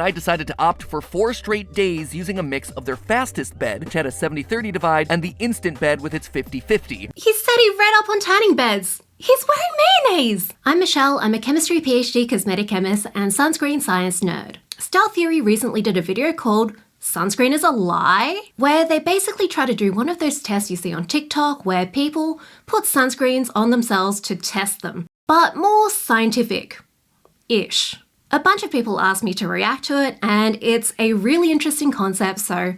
I decided to opt for 4 straight days using a mix of their fastest bed, which had a 70-30 divide, and the instant bed with its 50-50. He said he read up on tanning beds. He's wearing mayonnaise! I'm Michelle, I'm a chemistry PhD cosmetic chemist and sunscreen science nerd. Style Theory recently did a video called Sunscreen is a Lie, where they basically try to do one of those tests you see on TikTok where people put sunscreens on themselves to test them, but more scientific-ish. A bunch of people asked me to react to it, and it's a really interesting concept, so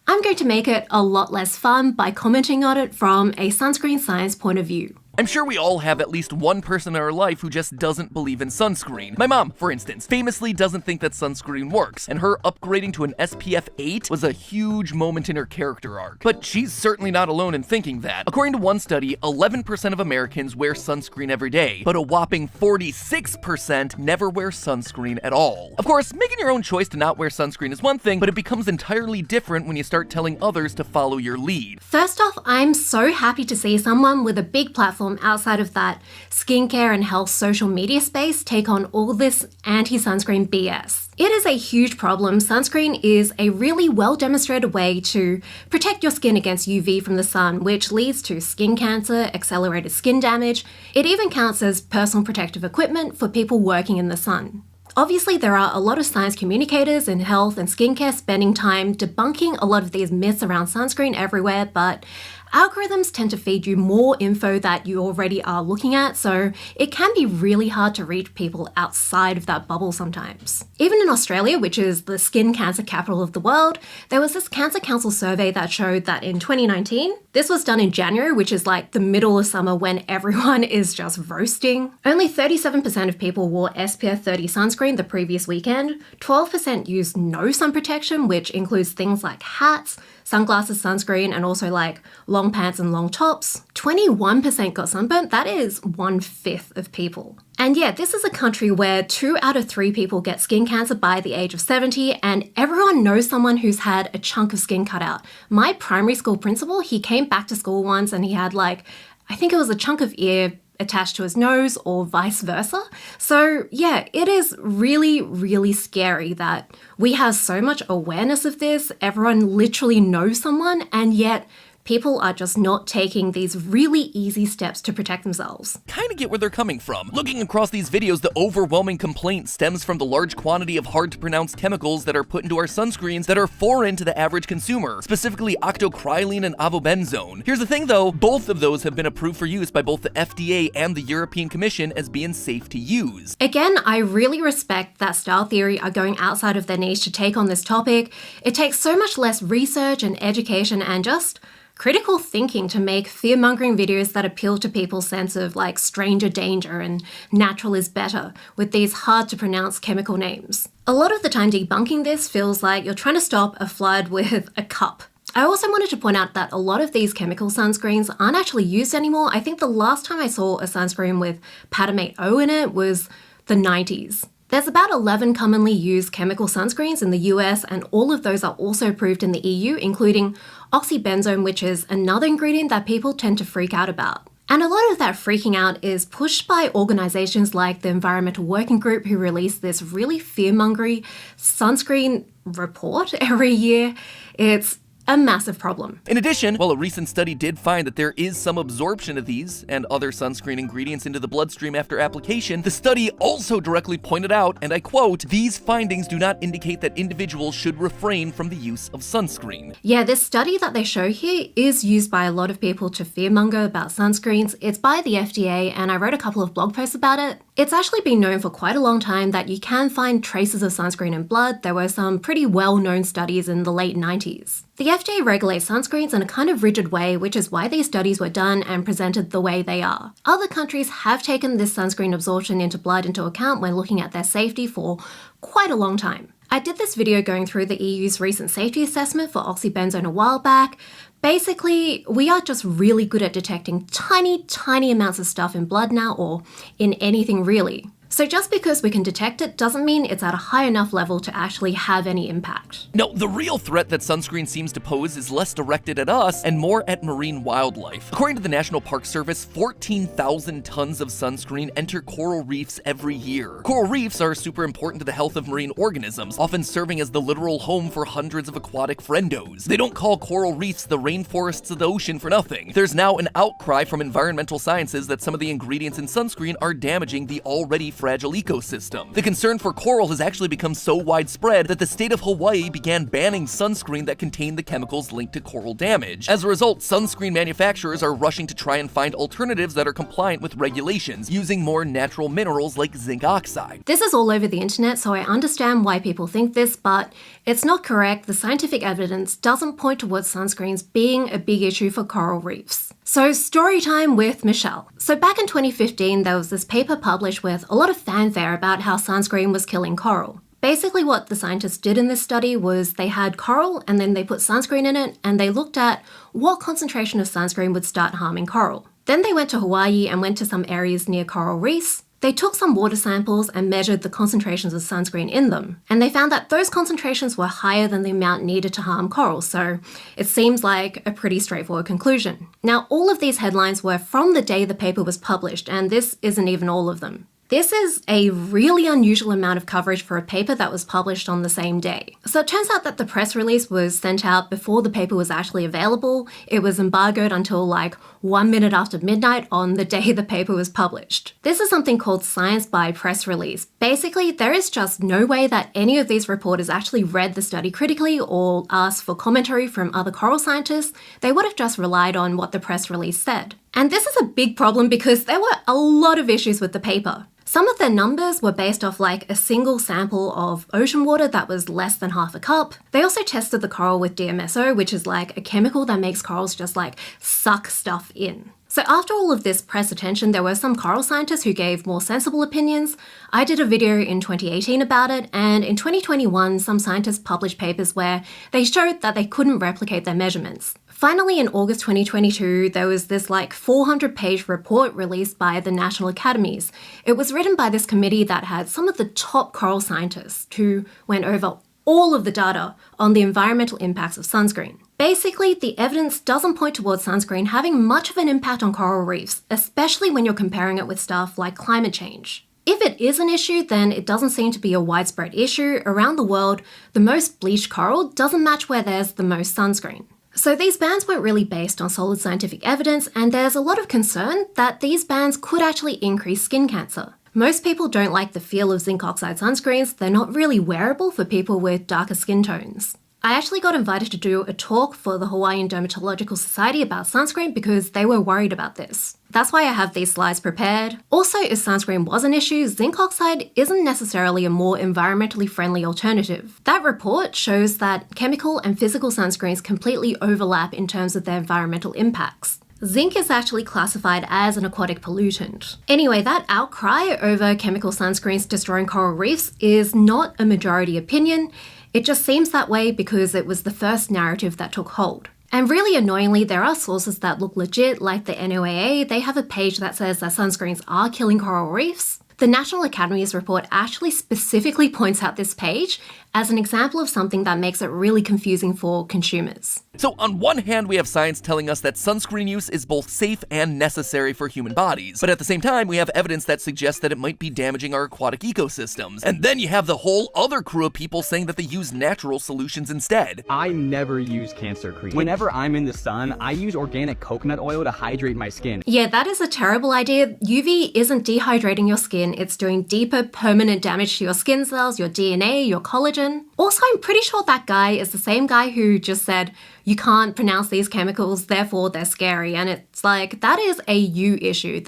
I'm going to make it a lot less fun by commenting on it from a sunscreen science point of view. I'm sure we all have at least one person in our life who just doesn't believe in sunscreen. My mom, for instance, famously doesn't think that sunscreen works, and her upgrading to an SPF 8 was a huge moment in her character arc. But she's certainly not alone in thinking that. According to one study, 11% of Americans wear sunscreen every day, but a whopping 46% never wear sunscreen at all. Of course, making your own choice to not wear sunscreen is one thing, but it becomes entirely different when you start telling others to follow your lead. First off, I'm so happy to see someone with a big platform outside of that skincare and health social media space take on all this anti-sunscreen BS. It is a huge problem. Sunscreen is a really well-demonstrated way to protect your skin against UV from the sun, which leads to skin cancer, accelerated skin damage. It even counts as personal protective equipment for people working in the sun. Obviously, there are a lot of science communicators in health and skincare spending time debunking a lot of these myths around sunscreen everywhere, but algorithms tend to feed you more info that you already are looking at, so it can be really hard to reach people outside of that bubble sometimes. Even in Australia, which is the skin cancer capital of the world, there was this Cancer Council survey that showed that in 2019, this was done in January, which is like the middle of summer when everyone is just roasting. Only 37% of people wore SPF 30 sunscreen the previous weekend, 12% used no sun protection, which includes things like hats, sunglasses, sunscreen, and also like long pants and long tops. 21% got sunburnt. That is 1/5 of people. And yeah, this is a country where 2 out of 3 people get skin cancer by the age of 70, and everyone knows someone who's had a chunk of skin cut out. My primary school principal, he came back to school once and he had like, I think it was a chunk of ear attached to his nose or vice versa. So yeah, it is really, really scary that we have so much awareness of this. Everyone literally knows someone, and yet people are just not taking these really easy steps to protect themselves. Kinda get where they're coming from. Looking across these videos, the overwhelming complaint stems from the large quantity of hard-to-pronounce chemicals that are put into our sunscreens that are foreign to the average consumer, specifically octocrylene and avobenzone. Here's the thing though, both of those have been approved for use by both the FDA and the European Commission as being safe to use. Again, I really respect that Style Theory are going outside of their niche to take on this topic. It takes so much less research and education and just critical thinking to make fear-mongering videos that appeal to people's sense of like stranger danger and natural is better with these hard-to-pronounce chemical names. A lot of the time debunking this feels like you're trying to stop a flood with a cup. I also wanted to point out that a lot of these chemical sunscreens aren't actually used anymore. I think the last time I saw a sunscreen with Patamate O in it was the 90s. There's about 11 commonly used chemical sunscreens in the US, and all of those are also approved in the EU, including oxybenzone, which is another ingredient that people tend to freak out about. And a lot of that freaking out is pushed by organizations like the Environmental Working Group, who release this really fear-mongering sunscreen report every year. It's a massive problem. In addition, while a recent study did find that there is some absorption of these and other sunscreen ingredients into the bloodstream after application, the study also directly pointed out, and I quote, "These findings do not indicate that individuals should refrain from the use of sunscreen." Yeah, this study that they show here is used by a lot of people to fearmonger about sunscreens. It's by the FDA, and I wrote a couple of blog posts about it. It's actually been known for quite a long time that you can find traces of sunscreen in blood. There were some pretty well-known studies in the late 90s. The FDA regulates sunscreens in a kind of rigid way, which is why these studies were done and presented the way they are. Other countries have taken this sunscreen absorption into blood into account when looking at their safety for quite a long time. I did this video going through the EU's recent safety assessment for oxybenzone a while back. Basically, we are just really good at detecting tiny amounts of stuff in blood now, or in anything really. So just because we can detect it doesn't mean it's at a high enough level to actually have any impact. No, the real threat that sunscreen seems to pose is less directed at us and more at marine wildlife. According to the National Park Service, 14,000 tons of sunscreen enter coral reefs every year. Coral reefs are super important to the health of marine organisms, often serving as the literal home for hundreds of aquatic friendos. They don't call coral reefs the rainforests of the ocean for nothing. There's now an outcry from environmental sciences that some of the ingredients in sunscreen are damaging the already fragile ecosystem. The concern for coral has actually become so widespread that the state of Hawaii began banning sunscreen that contained the chemicals linked to coral damage. As a result, sunscreen manufacturers are rushing to try and find alternatives that are compliant with regulations, using more natural minerals like zinc oxide. This is all over the internet, so I understand why people think this, but it's not correct. The scientific evidence doesn't point towards sunscreens being a big issue for coral reefs. So story time with Michelle. So back in 2015, there was this paper published with a lot of fanfare about how sunscreen was killing coral. Basically what the scientists did in this study was they had coral and then they put sunscreen in it and they looked at what concentration of sunscreen would start harming coral. Then they went to Hawaii and went to some areas near coral reefs. They took some water samples and measured the concentrations of sunscreen in them, and they found that those concentrations were higher than the amount needed to harm coral, so it seems like a pretty straightforward conclusion. Now, all of these headlines were from the day the paper was published, and this isn't even all of them. This is a really unusual amount of coverage for a paper that was published on the same day. So it turns out that the press release was sent out before the paper was actually available. It was embargoed until like 1 minute after midnight on the day the paper was published. This is something called science by press release. Basically, there is just no way that any of these reporters actually read the study critically or asked for commentary from other coral scientists. They would have just relied on what the press release said. And this is a big problem because there were a lot of issues with the paper. Some of their numbers were based off like a single sample of ocean water that was less than half a cup. They also tested the coral with DMSO, which is like a chemical that makes corals just like suck stuff in. So after all of this press attention, there were some coral scientists who gave more sensible opinions. I did a video in 2018 about it, and in 2021, some scientists published papers where they showed that they couldn't replicate their measurements. Finally, in August 2022, there was this like 400-page report released by the National Academies. It was written by this committee that had some of the top coral scientists who went over all of the data on the environmental impacts of sunscreen. Basically, the evidence doesn't point towards sunscreen having much of an impact on coral reefs, especially when you're comparing it with stuff like climate change. If it is an issue, then it doesn't seem to be a widespread issue. Around the world, the most bleached coral doesn't match where there's the most sunscreen. So these bans weren't really based on solid scientific evidence, and there's a lot of concern that these bans could actually increase skin cancer. Most people don't like the feel of zinc oxide sunscreens. They're not really wearable for people with darker skin tones. I actually got invited to do a talk for the Hawaiian Dermatological Society about sunscreen because they were worried about this. That's why I have these slides prepared. Also, if sunscreen was an issue, zinc oxide isn't necessarily a more environmentally friendly alternative. That report shows that chemical and physical sunscreens completely overlap in terms of their environmental impacts. Zinc is actually classified as an aquatic pollutant. Anyway, that outcry over chemical sunscreens destroying coral reefs is not a majority opinion. It just seems that way because it was the first narrative that took hold. And really annoyingly, there are sources that look legit, like the NOAA. They have a page that says that sunscreens are killing coral reefs. The National Academies report actually specifically points out this page as an example of something that makes it really confusing for consumers. So on one hand, we have science telling us that sunscreen use is both safe and necessary for human bodies, but at the same time, we have evidence that suggests that it might be damaging our aquatic ecosystems. And then you have the whole other crew of people saying that they use natural solutions instead. I never use cancer cream. Whenever I'm in the sun, I use organic coconut oil to hydrate my skin. Yeah, that is a terrible idea. UV isn't dehydrating your skin, it's doing deeper, permanent damage to your skin cells, your DNA, your collagen. Also, I'm pretty sure that guy is the same guy who just said, you can't pronounce these chemicals, therefore they're scary. And it's like, that is a you issue.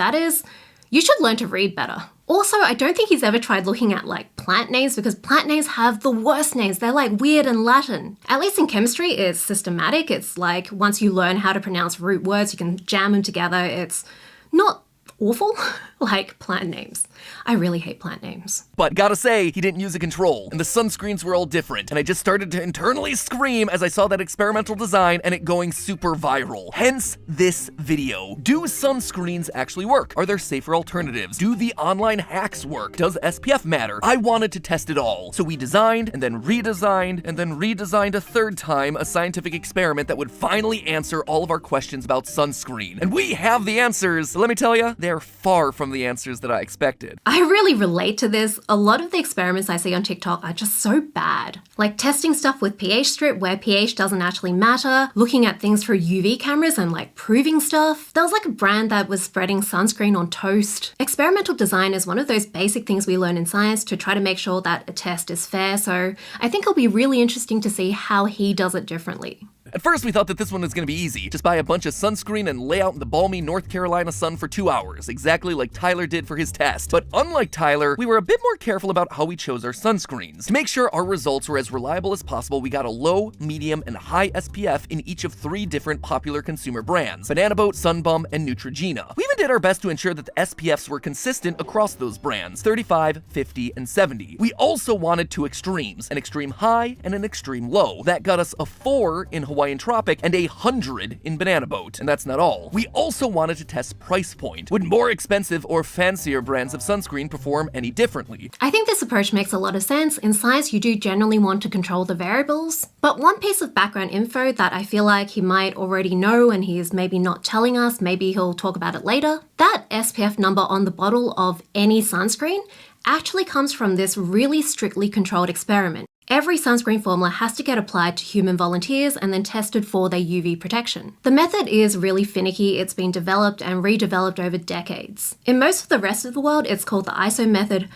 You should learn to read better. Also, I don't think he's ever tried looking at like plant names because plant names have the worst names. They're like weird and Latin. At least in chemistry, it's systematic. It's like once you learn how to pronounce root words, you can jam them together. It's not awful, like plant names. I really hate plant names. But gotta say, he didn't use a control, and the sunscreens were all different, and I just started to internally scream as I saw that experimental design and it going super viral. Hence this video. Do sunscreens actually work? Are there safer alternatives? Do the online hacks work? Does SPF matter? I wanted to test it all. So we designed, and then redesigned a third time a scientific experiment that would finally answer all of our questions about sunscreen. And we have the answers. Let me tell you, they're far from the answers that I expected. I really relate to this. A lot of the experiments I see on TikTok are just so bad. Like testing stuff with pH strip where pH doesn't actually matter, looking at things through UV cameras and like proving stuff. There was like a brand that was spreading sunscreen on toast. Experimental design is one of those basic things we learn in science to try to make sure that a test is fair, so I think it'll be really interesting to see how he does it differently. At first, we thought that this one was gonna be easy. Just buy a bunch of sunscreen and lay out in the balmy North Carolina sun for 2 hours, exactly like Tyler did for his test. But unlike Tyler, we were a bit more careful about how we chose our sunscreens. To make sure our results were as reliable as possible, we got a low, medium, and high SPF in each of 3 different popular consumer brands: Banana Boat, Sunbum, and Neutrogena. We even did our best to ensure that the SPFs were consistent across those brands: 35, 50, and 70. We also wanted 2 extremes, an extreme high and an extreme low. That got us a 4 in Hawaiian Tropic and 100 in Banana Boat. And that's not all. We also wanted to test price point. Would more expensive or fancier brands of sunscreen perform any differently? I think this approach makes a lot of sense. In science, you do generally want to control the variables. But one piece of background info that I feel like he might already know and he's maybe not telling us, maybe he'll talk about it later, that SPF number on the bottle of any sunscreen actually comes from this really strictly controlled experiment. Every sunscreen formula has to get applied to human volunteers and then tested for their UV protection. The method is really finicky. It's been developed and redeveloped over decades. In most of the rest of the world, it's called the ISO method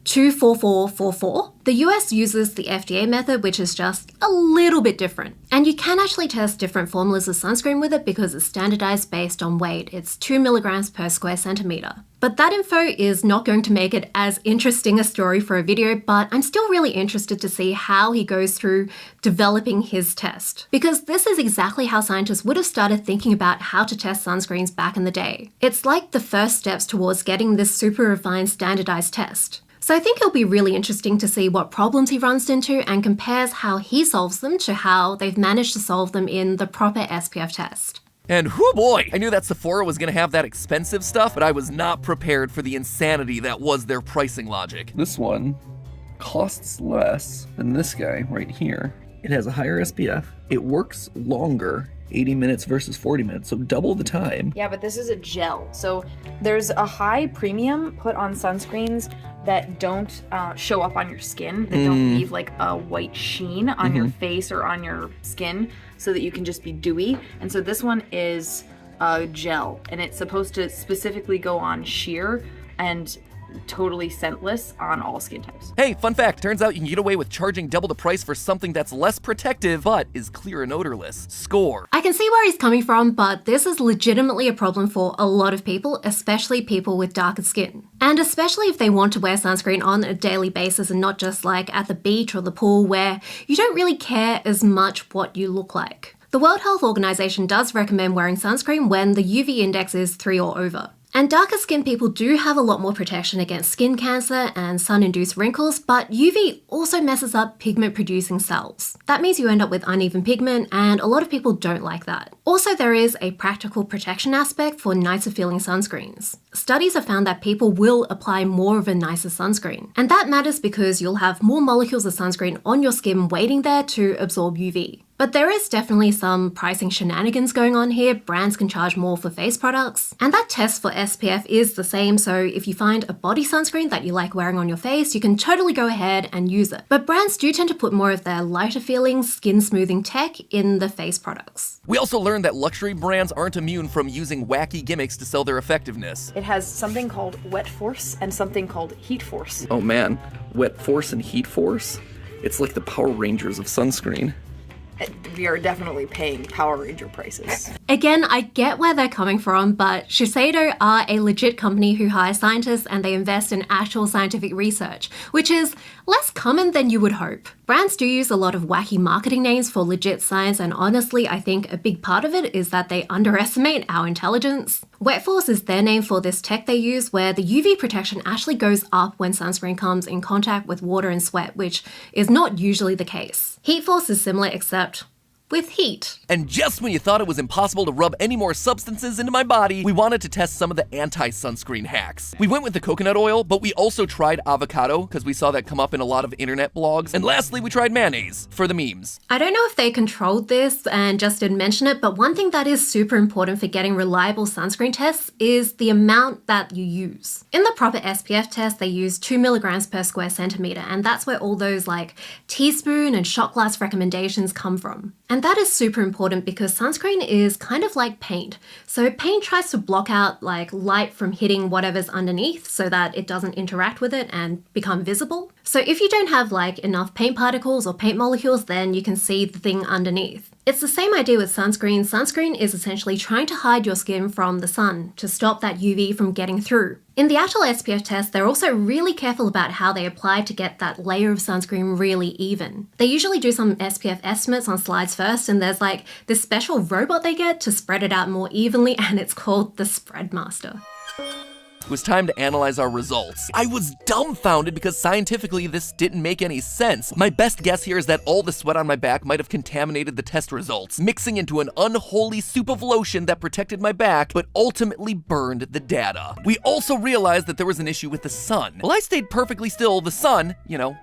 24444. The US uses the FDA method, which is just a little bit different. And you can actually test different formulas of sunscreen with it because it's standardized based on weight. It's 2 milligrams per square centimeter. But that info is not going to make it as interesting a story for a video, but I'm still really interested to see how he goes through developing his test. Because this is exactly how scientists would have started thinking about how to test sunscreens back in the day. It's like the first steps towards getting this super refined standardized test. So I think it'll be really interesting to see what problems he runs into and compares how he solves them to how they've managed to solve them in the proper SPF test. And whoo boy, I knew that Sephora was gonna have that expensive stuff, but I was not prepared for the insanity that was their pricing logic. This one costs less than this guy right here. It has a higher SPF. It works longer, 80 minutes versus 40 minutes, so double the time. Yeah, but this is a gel. So there's a high premium put on sunscreens that don't show up on your skin, that don't leave like a white sheen on your face or on your skin so that you can just be dewy. And so this one is a gel, and it's supposed to specifically go on sheer and totally scentless on all skin types. Hey, fun fact, turns out you can get away with charging double the price for something that's less protective, but is clear and odorless. Score. I can see where he's coming from, but this is legitimately a problem for a lot of people, especially people with darker skin. And especially if they want to wear sunscreen on a daily basis and not just like at the beach or the pool where you don't really care as much what you look like. The World Health Organization does recommend wearing sunscreen when the UV index is 3 or over. And darker skin people do have a lot more protection against skin cancer and sun-induced wrinkles, but UV also messes up pigment-producing cells. That means you end up with uneven pigment, and a lot of people don't like that. Also, there is a practical protection aspect for nicer-feeling sunscreens. Studies have found that people will apply more of a nicer sunscreen. And that matters because you'll have more molecules of sunscreen on your skin waiting there to absorb UV. But there is definitely some pricing shenanigans going on here. Brands can charge more for face products. And that test for SPF is the same, so if you find a body sunscreen that you like wearing on your face, you can totally go ahead and use it. But brands do tend to put more of their lighter feeling, skin smoothing tech in the face products. We also learned that luxury brands aren't immune from using wacky gimmicks to sell their effectiveness. It has something called wet force and something called heat force. Oh man, wet force and heat force? It's like the Power Rangers of sunscreen. We are definitely paying Power Ranger prices. Again, I get where they're coming from, but Shiseido are a legit company who hire scientists and they invest in actual scientific research, which is Less common than you would hope. Brands do use a lot of wacky marketing names for legit science, and honestly, I think a big part of it is that they underestimate our intelligence. Wet force is their name for this tech they use where the UV protection actually goes up when sunscreen comes in contact with water and sweat, which is not usually the case. Heat force is similar except with heat. And just when you thought it was impossible to rub any more substances into my body, we wanted to test some of the anti-sunscreen hacks. We went with the coconut oil, but we also tried avocado because we saw that come up in a lot of internet blogs. And lastly, we tried mayonnaise for the memes. I don't know if they controlled this and just didn't mention it, but one thing that is super important for getting reliable sunscreen tests is the amount that you use. In the proper SPF test, they use 2 milligrams per square centimeter, and that's where all those like teaspoon and shot glass recommendations come from. And that is super important because sunscreen is kind of like paint. So paint tries to block out like light from hitting whatever's underneath so that it doesn't interact with it and become visible. So if you don't have like enough paint particles or paint molecules, then you can see the thing underneath. It's the same idea with sunscreen. Sunscreen is essentially trying to hide your skin from the sun to stop that UV from getting through. In the actual SPF test, they're also really careful about how they apply to get that layer of sunscreen really even. They usually do some SPF estimates on slides first, and there's like this special robot they get to spread it out more evenly, and it's called the Spread Master. It was time to analyze our results. I was dumbfounded because scientifically this didn't make any sense. My best guess here is that all the sweat on my back might have contaminated the test results, mixing into an unholy soup of lotion that protected my back, but ultimately burned the data. We also realized that there was an issue with the sun. While I stayed perfectly still, the sun,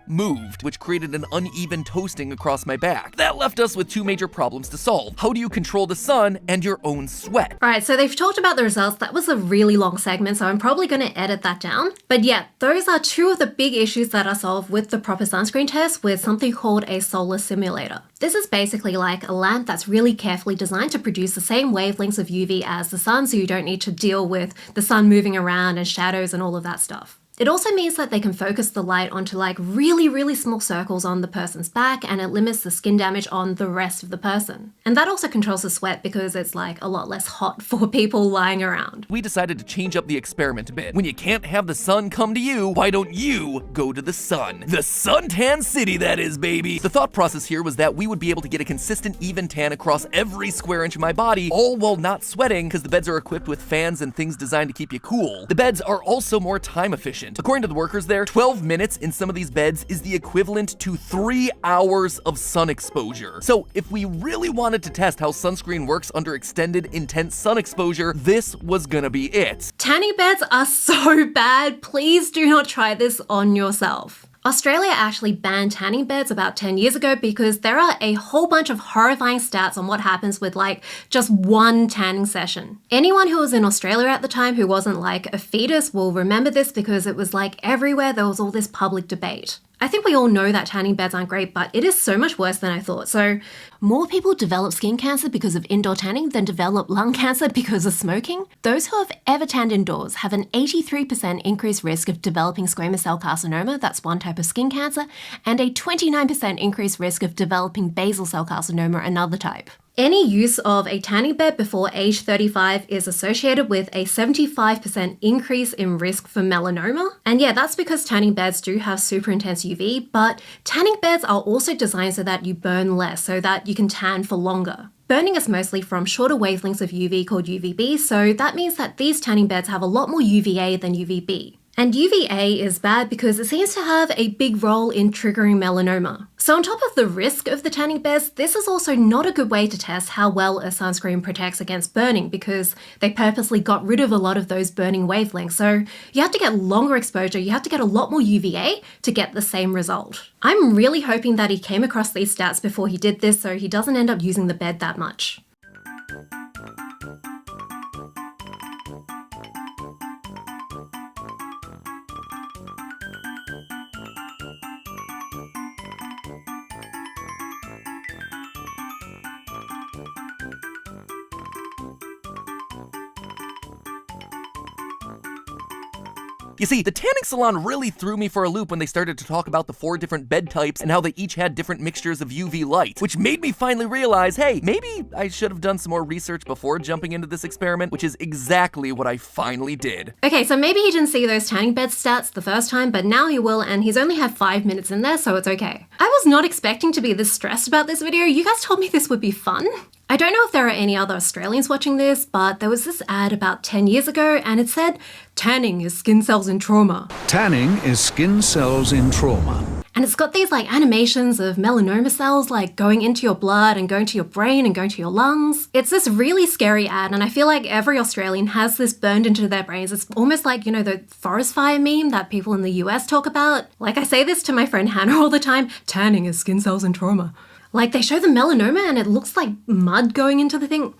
moved, which created an uneven toasting across my back. That left us with two major problems to solve. How do you control the sun and your own sweat? Alright, so they've talked about the results. That was a really long segment, so I'm probably going to edit that down. But yeah, those are two of the big issues that are solved with the proper sunscreen test with something called a solar simulator. This is basically like a lamp that's really carefully designed to produce the same wavelengths of UV as the sun, so you don't need to deal with the sun moving around and shadows and all of that stuff. It also means that they can focus the light onto like really, really small circles on the person's back, and it limits the skin damage on the rest of the person. And that also controls the sweat because it's like a lot less hot for people lying around. We decided to change up the experiment a bit. When you can't have the sun come to you, why don't you go to the sun? The suntan city, that is, baby. The thought process here was that we would be able to get a consistent even tan across every square inch of my body, all while not sweating because the beds are equipped with fans and things designed to keep you cool. The beds are also more time efficient. According to the workers there, 12 minutes in some of these beds is the equivalent to 3 hours of sun exposure. So if we really wanted to test how sunscreen works under extended, intense sun exposure, this was gonna be it. Tanning beds are so bad. Please do not try this on yourself. Australia actually banned tanning beds about 10 years ago because there are a whole bunch of horrifying stats on what happens with like just one tanning session. Anyone who was in Australia at the time who wasn't like a fetus will remember this because it was like everywhere there was all this public debate. I think we all know that tanning beds aren't great, but it is so much worse than I thought. So more people develop skin cancer because of indoor tanning than develop lung cancer because of smoking. Those who have ever tanned indoors have an 83% increased risk of developing squamous cell carcinoma, that's one type of skin cancer, and a 29% increased risk of developing basal cell carcinoma, another type. Any use of a tanning bed before age 35 is associated with a 75% increase in risk for melanoma. And yeah, that's because tanning beds do have super intense UV, but tanning beds are also designed so that you burn less, so that you can tan for longer. Burning is mostly from shorter wavelengths of UV called UVB, so that means that these tanning beds have a lot more UVA than UVB. And UVA is bad because it seems to have a big role in triggering melanoma. So on top of the risk of the tanning beds, this is also not a good way to test how well a sunscreen protects against burning because they purposely got rid of a lot of those burning wavelengths. So you have to get longer exposure, you have to get a lot more UVA to get the same result. I'm really hoping that he came across these stats before he did this so he doesn't end up using the bed that much. You see, the tanning salon really threw me for a loop when they started to talk about the 4 different bed types and how they each had different mixtures of UV light, which made me finally realize, hey, maybe I should have done some more research before jumping into this experiment, which is exactly what I finally did. Okay, so maybe he didn't see those tanning bed stats the first time, but now he will, and he's only had 5 minutes in there, so it's okay. I was not expecting to be this stressed about this video. You guys told me this would be fun. I don't know if there are any other Australians watching this, but there was this ad about 10 years ago, and it said, tanning is skin cells in trauma. Tanning is skin cells in trauma. And it's got these like animations of melanoma cells like going into your blood and going to your brain and going to your lungs. It's this really scary ad, and I feel like every Australian has this burned into their brains. It's almost like, you know, the forest fire meme that people in the US talk about. Like I say this to my friend Hannah all the time, tanning is skin cells in trauma. Like they show the melanoma and it looks like mud going into the thing.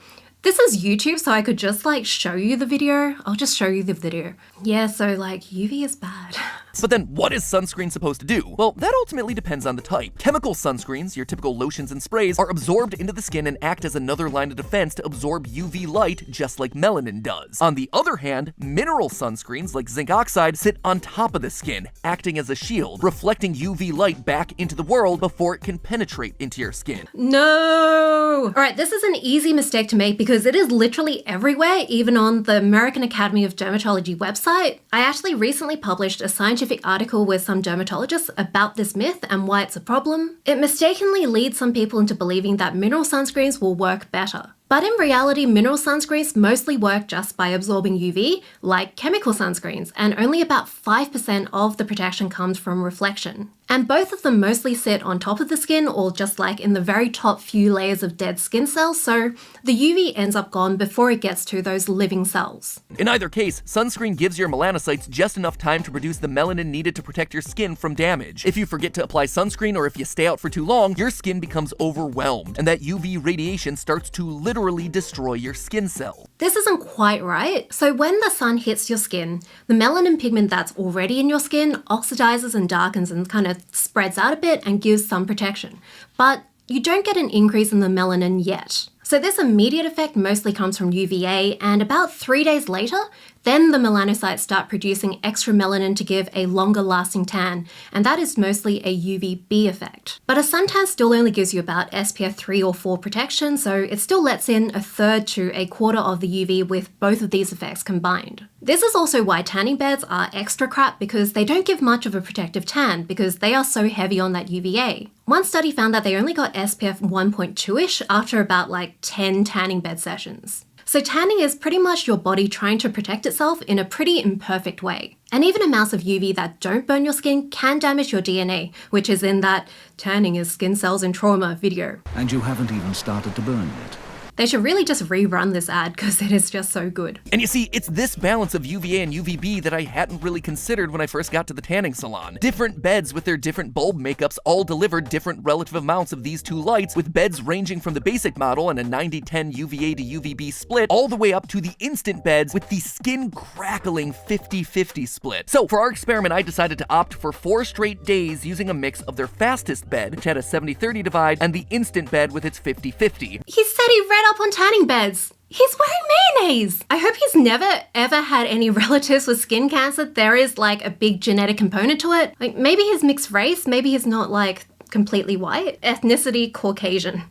This is YouTube, so I could just like show you the video. I'll just show you the video. Yeah, so like UV is bad. But then what is sunscreen supposed to do? Well, that ultimately depends on the type. Chemical sunscreens, your typical lotions and sprays, are absorbed into the skin and act as another line of defense to absorb UV light just like melanin does. On the other hand, mineral sunscreens like zinc oxide sit on top of the skin, acting as a shield, reflecting UV light back into the world before it can penetrate into your skin. No! Alright, this is an easy mistake to make because it is literally everywhere, even on the American Academy of Dermatology website. I actually recently published a scientific article with some dermatologists about this myth and why it's a problem. It mistakenly leads some people into believing that mineral sunscreens will work better. But in reality, mineral sunscreens mostly work just by absorbing UV, like chemical sunscreens, and only about 5% of the protection comes from reflection. And both of them mostly sit on top of the skin or just like in the very top few layers of dead skin cells, so the UV ends up gone before it gets to those living cells. In either case, sunscreen gives your melanocytes just enough time to produce the melanin needed to protect your skin from damage. If you forget to apply sunscreen or if you stay out for too long, your skin becomes overwhelmed, and that UV radiation starts to literally destroy your skin cells. This isn't quite right. So when the sun hits your skin, the melanin pigment that's already in your skin oxidizes and darkens and kind of spreads out a bit and gives some protection. But you don't get an increase in the melanin yet. So this immediate effect mostly comes from UVA, and about 3 days later, then the melanocytes start producing extra melanin to give a longer lasting tan, and that is mostly a UVB effect. But a suntan still only gives you about SPF 3 or 4 protection, so it still lets in 1/3 to 1/4 of the UV with both of these effects combined. This is also why tanning beds are extra crap, because they don't give much of a protective tan because they are so heavy on that UVA. One study found that they only got SPF 1.2-ish after about like 10 tanning bed sessions. So tanning is pretty much your body trying to protect itself in a pretty imperfect way. And even amounts of UV that don't burn your skin can damage your DNA, which is in that tanning is skin cells in trauma video. And you haven't even started to burn yet. They should really just rerun this ad because it is just so good. And you see, it's this balance of UVA and UVB that I hadn't really considered when I first got to the tanning salon. Different beds with their different bulb makeups all delivered different relative amounts of these two lights, with beds ranging from the basic model and a 90-10 UVA to UVB split all the way up to the instant beds with the skin crackling 50-50 split. So for our experiment, I decided to opt for 4 straight days using a mix of their fastest bed, which had a 70-30 divide, and the instant bed with its 50-50. He said he read up on tanning beds. He's wearing mayonnaise. I hope he's never ever had any relatives with skin cancer. There is like a big genetic component to it. Like maybe he's mixed race, maybe he's not like completely white. Ethnicity, Caucasian.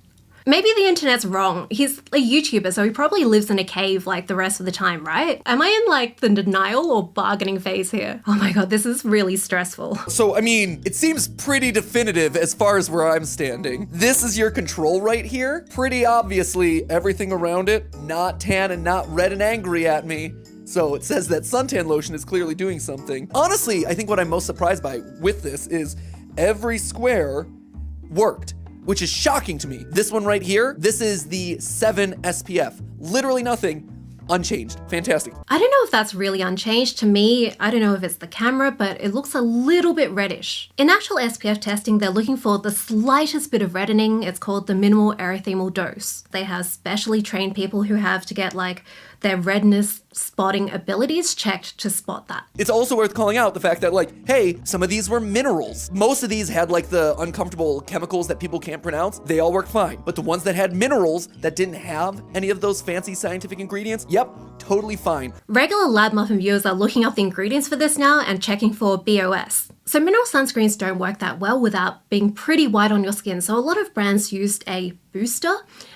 Maybe the internet's wrong. He's a YouTuber, so he probably lives in a cave like the rest of the time, right? Am I in like the denial or bargaining phase here? Oh my god, this is really stressful. So, I mean, it seems pretty definitive as far as where I'm standing. This is your control right here. Pretty obviously, everything around it, not tan and not red and angry at me. So it says that suntan lotion is clearly doing something. Honestly, I think what I'm most surprised by with this is every square worked, which is shocking to me. This one right here, this is the 7 SPF. Literally nothing, unchanged. Fantastic. I don't know if that's really unchanged. To me, I don't know if it's the camera, but it looks a little bit reddish. In actual SPF testing, they're looking for the slightest bit of reddening. It's called the minimal erythemal dose. They have specially trained people who have to get like their redness spotting abilities checked to spot that. It's also worth calling out the fact that like, hey, some of these were minerals. Most of these had like the uncomfortable chemicals that people can't pronounce. They all worked fine. But the ones that had minerals that didn't have any of those fancy scientific ingredients, yeah, Yep, totally fine. Regular lab muffin viewers are looking up the ingredients for this now and checking for BOS. So mineral sunscreens don't work that well without being pretty white on your skin, so a lot of brands used a booster,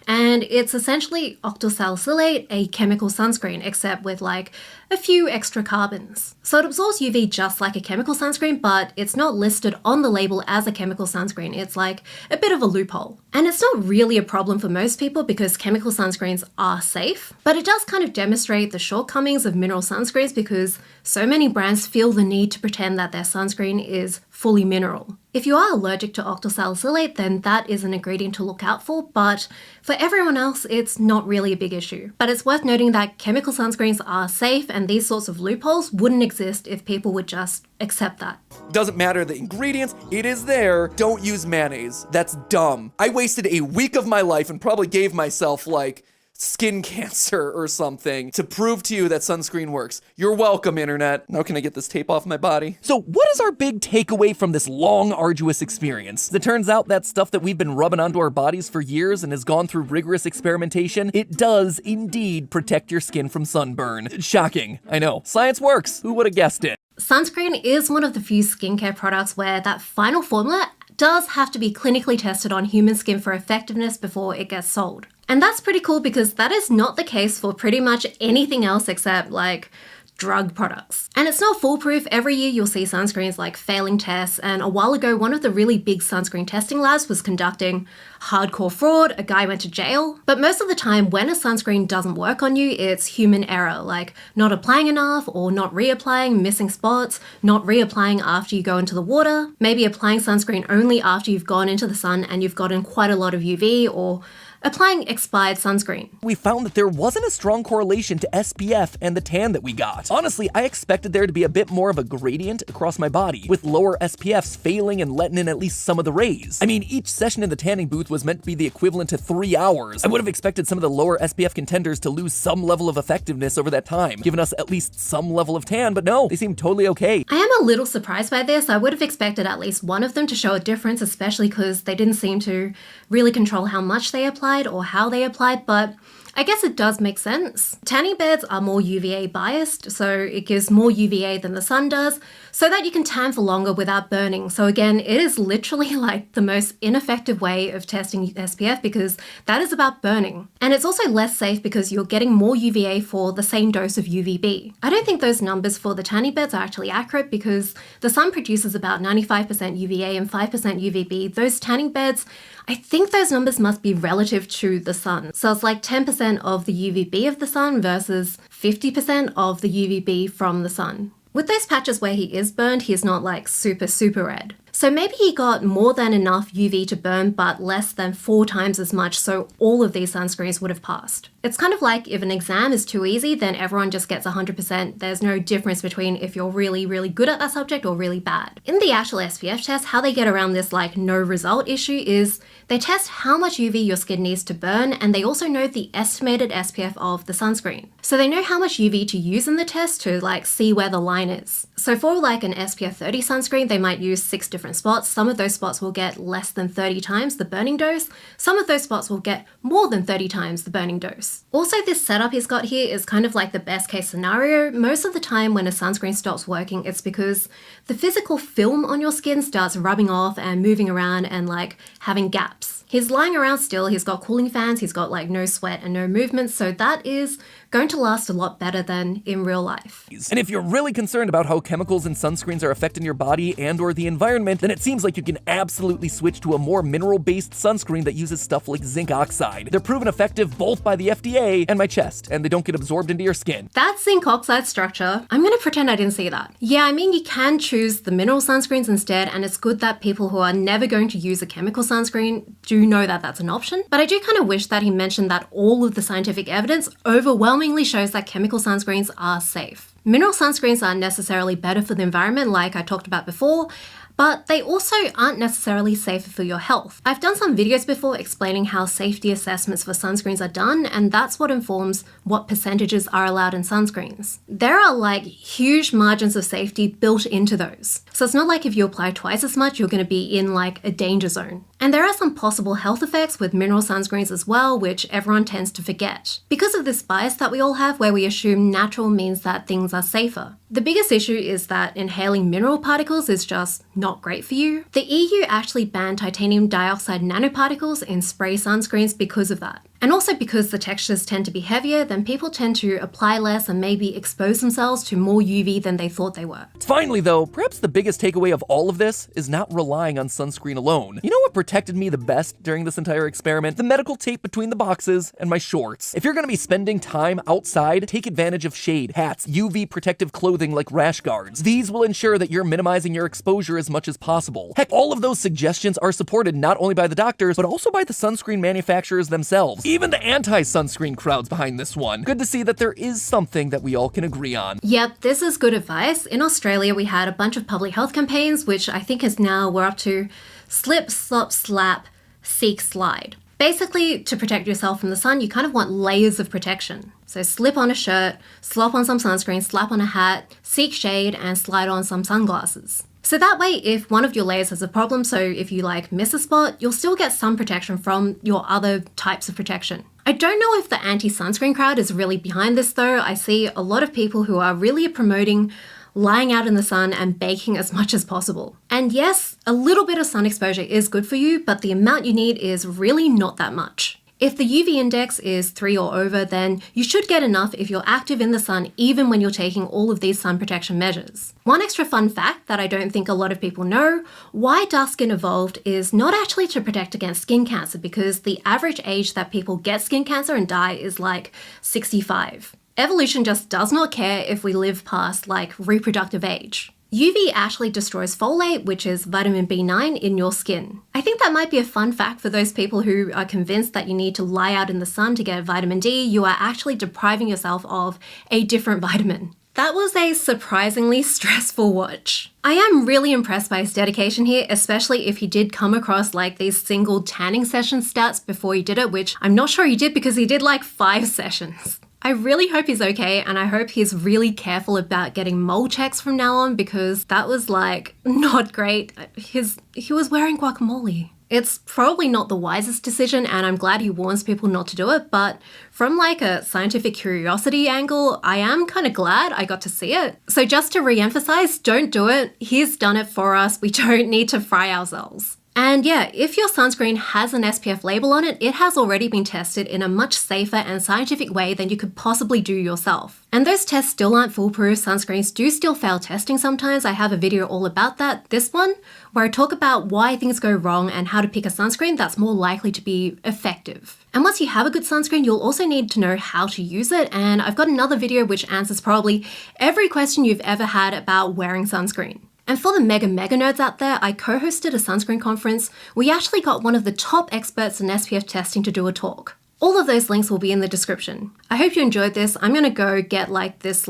and it's essentially octosalicylate, a chemical sunscreen, except with like a few extra carbons. So it absorbs UV just like a chemical sunscreen, but it's not listed on the label as a chemical sunscreen. It's like a bit of a loophole. And it's not really a problem for most people because chemical sunscreens are safe, but it does kind of demonstrate the shortcomings of mineral sunscreens because so many brands feel the need to pretend that their sunscreen is fully mineral. If you are allergic to octosalicylate, then that is an ingredient to look out for, but for everyone else, it's not really a big issue. But it's worth noting that chemical sunscreens are safe and these sorts of loopholes wouldn't exist if people would just accept that. Doesn't matter the ingredients, it is there. Don't use mayonnaise. That's dumb. I wasted a week of my life and probably gave myself like skin cancer or something to prove to you that sunscreen works. You're welcome, internet. Now can I get this tape off my body? So what is our big takeaway from this long, arduous experience? It turns out that stuff that we've been rubbing onto our bodies for years and has gone through rigorous experimentation, it does indeed protect your skin from sunburn. Shocking, I know. Science works. Who would have guessed it? Sunscreen is one of the few skincare products where that final formula does have to be clinically tested on human skin for effectiveness before it gets sold. And that's pretty cool because that is not the case for pretty much anything else except like drug products. And it's not foolproof. Every year you'll see sunscreens like failing tests, and a while ago one of the really big sunscreen testing labs was conducting hardcore fraud. A guy went to jail. But most of the time when a sunscreen doesn't work on you, it's human error, like not applying enough or not reapplying, missing spots, not reapplying after you go into the water, maybe applying sunscreen only after you've gone into the sun and you've gotten quite a lot of UV, or applying expired sunscreen. We found that there wasn't a strong correlation to SPF and the tan that we got. Honestly, I expected there to be a bit more of a gradient across my body, with lower SPFs failing and letting in at least some of the rays. I mean, each session in the tanning booth was meant to be the equivalent to 3 hours. I would have expected some of the lower SPF contenders to lose some level of effectiveness over that time, giving us at least some level of tan, but no, they seem totally okay. I am a little surprised by this. I would have expected at least one of them to show a difference, especially because they didn't seem to really control how much they applied or how they applied, but I guess it does make sense. Tanning beds are more UVA biased, so it gives more UVA than the sun does, so that you can tan for longer without burning. So again, it is literally like the most ineffective way of testing SPF because that is about burning. And it's also less safe because you're getting more UVA for the same dose of UVB. I don't think those numbers for the tanning beds are actually accurate because the sun produces about 95% UVA and 5% UVB. Those tanning beds, I think those numbers must be relative to the sun. So it's like 10% of the UVB of the sun versus 50% of the UVB from the sun. With those patches where he is burned, he's not like super red. So maybe he got more than enough UV to burn, but less than 4 times as much, so all of these sunscreens would have passed. It's kind of like if an exam is too easy, then everyone just gets 100%. There's no difference between if you're really good at that subject or really bad. In the actual SPF test, how they get around this like no result issue is they test how much UV your skin needs to burn, and they also know the estimated SPF of the sunscreen. So they know how much UV to use in the test to like see where the line is. So for like an SPF 30 sunscreen, they might use 6 different spots. Some of those spots will get less than 30 times the burning dose. Some of those spots will get more than 30 times the burning dose. Also, this setup he's got here is kind of like the best case scenario. Most of the time when a sunscreen stops working, it's because the physical film on your skin starts rubbing off and moving around and like having gaps. He's lying around still, he's got cooling fans, he's got like no sweat and no movement, so that is going to last a lot better than in real life. And if you're really concerned about how chemicals and sunscreens are affecting your body and or the environment, then it seems like you can absolutely switch to a more mineral-based sunscreen that uses stuff like zinc oxide. They're proven effective both by the FDA and my chest, and they don't get absorbed into your skin. That zinc oxide structure, I'm gonna pretend I didn't see that. Yeah, I mean, you can choose the mineral sunscreens instead, and it's good that people who are never going to use a chemical sunscreen do know that that's an option. But I do kind of wish that he mentioned that all of the scientific evidence overwhelmingly shows that chemical sunscreens are safe. Mineral sunscreens aren't necessarily better for the environment like I talked about before, but they also aren't necessarily safer for your health. I've done some videos before explaining how safety assessments for sunscreens are done, and that's what informs what percentages are allowed in sunscreens. There are like huge margins of safety built into those. So it's not like if you apply twice as much, you're going to be in like a danger zone. And there are some possible health effects with mineral sunscreens as well, which everyone tends to forget. Because of this bias that we all have where we assume natural means that things are safer. The biggest issue is that inhaling mineral particles is just not great for you. The EU actually banned titanium dioxide nanoparticles in spray sunscreens because of that. And also because the textures tend to be heavier, then people tend to apply less and maybe expose themselves to more UV than they thought they were. Finally though, perhaps the biggest takeaway of all of this is not relying on sunscreen alone. You know what protected me the best during this entire experiment? The medical tape between the boxes and my shorts. If you're gonna be spending time outside, take advantage of shade, hats, UV protective clothing like rash guards. These will ensure that you're minimizing your exposure as much as possible. Heck, all of those suggestions are supported not only by the doctors, but also by the sunscreen manufacturers themselves. Even the anti-sunscreen crowd's behind this one. Good to see that there is something that we all can agree on. Yep, this is good advice. In Australia, we had a bunch of public health campaigns, which I think is now we're up to slip, slop, slap, seek, slide. Basically, to protect yourself from the sun, you kind of want layers of protection. So slip on a shirt, slop on some sunscreen, slap on a hat, seek shade, and slide on some sunglasses. So that way, if one of your layers has a problem, so if you like miss a spot, you'll still get some protection from your other types of protection. I don't know if the anti-sunscreen crowd is really behind this though. I see a lot of people who are really promoting lying out in the sun and baking as much as possible. And yes, a little bit of sun exposure is good for you, but the amount you need is really not that much. If the UV index is 3 or over, then you should get enough if you're active in the sun even when you're taking all of these sun protection measures. One extra fun fact that I don't think a lot of people know, why dark skin evolved is not actually to protect against skin cancer because the average age that people get skin cancer and die is like 65. Evolution just does not care if we live past like reproductive age. UV actually destroys folate, which is vitamin B9 in your skin. I think that might be a fun fact for those people who are convinced that you need to lie out in the sun to get vitamin D. You are actually depriving yourself of a different vitamin. That was a surprisingly stressful watch. I am really impressed by his dedication here, especially if he did come across like these single tanning session stats before he did it, which I'm not sure he did because he did like 5 sessions. I really hope he's okay, and I hope he's really careful about getting mole checks from now on because that was like not great. He was wearing guacamole. It's probably not the wisest decision, and I'm glad he warns people not to do it, but from like a scientific curiosity angle, I am kind of glad I got to see it. So just to re-emphasize, don't do it. He's done it for us. We don't need to fry ourselves. And yeah, if your sunscreen has an SPF label on it, it has already been tested in a much safer and scientific way than you could possibly do yourself. And those tests still aren't foolproof. Sunscreens do still fail testing sometimes. I have a video all about that. This one, where I talk about why things go wrong and how to pick a sunscreen that's more likely to be effective. And once you have a good sunscreen, you'll also need to know how to use it. And I've got another video which answers probably every question you've ever had about wearing sunscreen. And for the mega nerds out there, I co-hosted a sunscreen conference. We actually got one of the top experts in SPF testing to do a talk. All of those links will be in the description. I hope you enjoyed this. I'm gonna go get this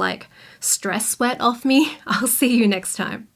stress sweat off me. I'll see you next time.